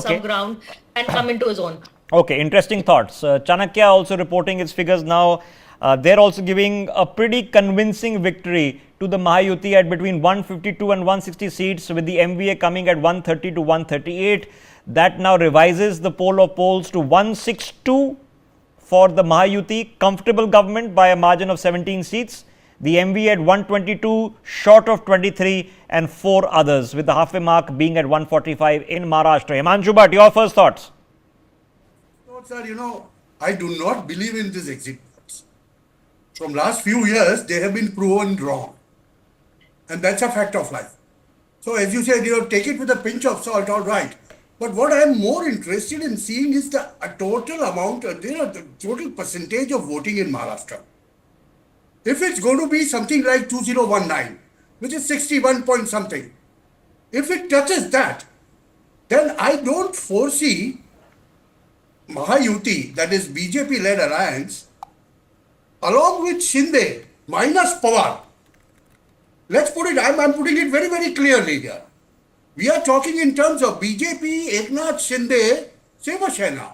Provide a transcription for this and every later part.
some Okay. ground and come into his own. Okay, interesting thoughts. Chanakya also reporting its figures now. They're also giving a pretty convincing victory to the Mahayuti at between 152 and 160 seats, with the MVA coming at 130 to 138. That now revises the poll of polls to 162 for the Mahayuti, comfortable government by a margin of 17 seats. The MV at 122, short of 23, and 4 others, with the halfway mark being at 145 in Maharashtra. Himanshu Bhatt, your first thoughts? No, sir, I do not believe in these exit polls. From last few years, they have been proven wrong. And that's a fact of life. So as you said, take it with a pinch of salt, all right. But what I am more interested in seeing is the total amount, the total percentage of voting in Maharashtra. If it's going to be something like 2019, which is 61 point something, if it touches that, then I don't foresee Mahayuti, that is BJP-led alliance, along with Shinde, minus Pawar. Let's put it, I'm putting it very, very clearly here. We are talking in terms of BJP, Eknath Shinde, Seva Sena,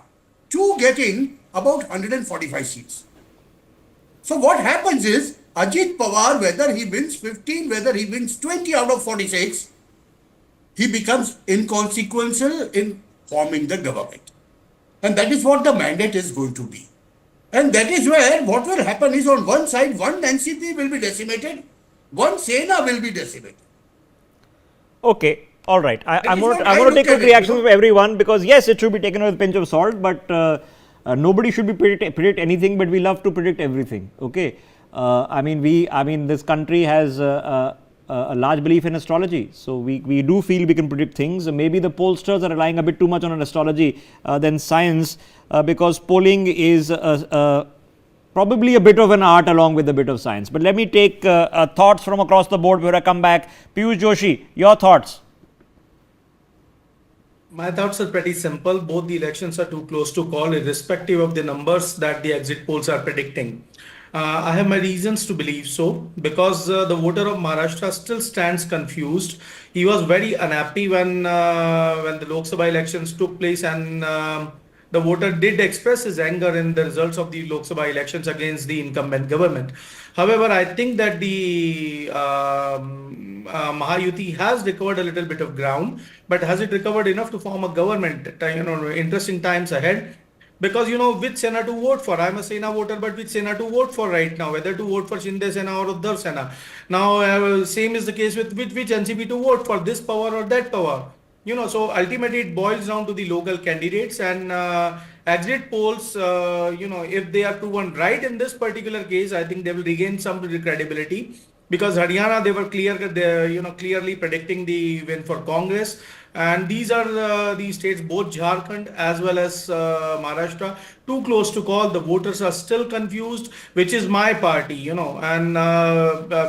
two getting about 145 seats. So what happens is, Ajit Pawar, whether he wins 15, whether he wins 20 out of 46, he becomes inconsequential in forming the government. And that is what the mandate is going to be. And that is where what will happen is, on one side, one NCP will be decimated, one Sena will be decimated. Okay. All right. I'm is going what to I take look at quick it, reactions from everyone, because yes, it should be taken with a pinch of salt, but nobody should be predict anything, but we love to predict everything. Okay. This country has a large belief in astrology, so we do feel we can predict things. Maybe the pollsters are relying a bit too much on astrology than science, because polling is probably a bit of an art along with a bit of science. But let me take thoughts from across the board before I come back. Piyush Joshi, your thoughts? My thoughts are pretty simple. Both the elections are too close to call, irrespective of the numbers that the exit polls are predicting. I have my reasons to believe so, because the voter of Maharashtra still stands confused. He was very unhappy when the Lok Sabha elections took place, and the voter did express his anger in the results of the Lok Sabha elections against the incumbent government. However, I think that the Mahayuti has recovered a little bit of ground, but has it recovered enough to form a government? Interesting times ahead. Because which Sena to vote for. I'm a Sena voter, but which Sena to vote for right now? Whether to vote for Shinde Sena or Uddhav Sena. Now, same is the case with which NCP to vote for, this power or that power. So ultimately it boils down to the local candidates, and exit polls, if they are proven right in this particular case, I think they will regain some credibility. Because Haryana, they were clearly predicting the win for Congress, and these are the states, both Jharkhand as well as Maharashtra, too close to call. The voters are still confused, which is my party, and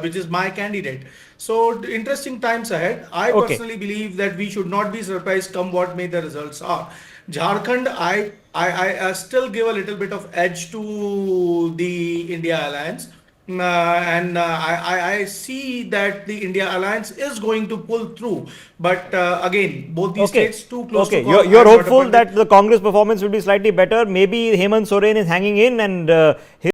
which is my candidate. So interesting times ahead. I Okay. personally believe that we should not be surprised come what may the results are. Jharkhand, I still give a little bit of edge to the India Alliance. I see that the India Alliance is going to pull through. But again, both these Okay. states too close Okay. to call. You're I'm not a hopeful pundit. that the Congress performance will be slightly better. Maybe Hemant Soren is hanging in, and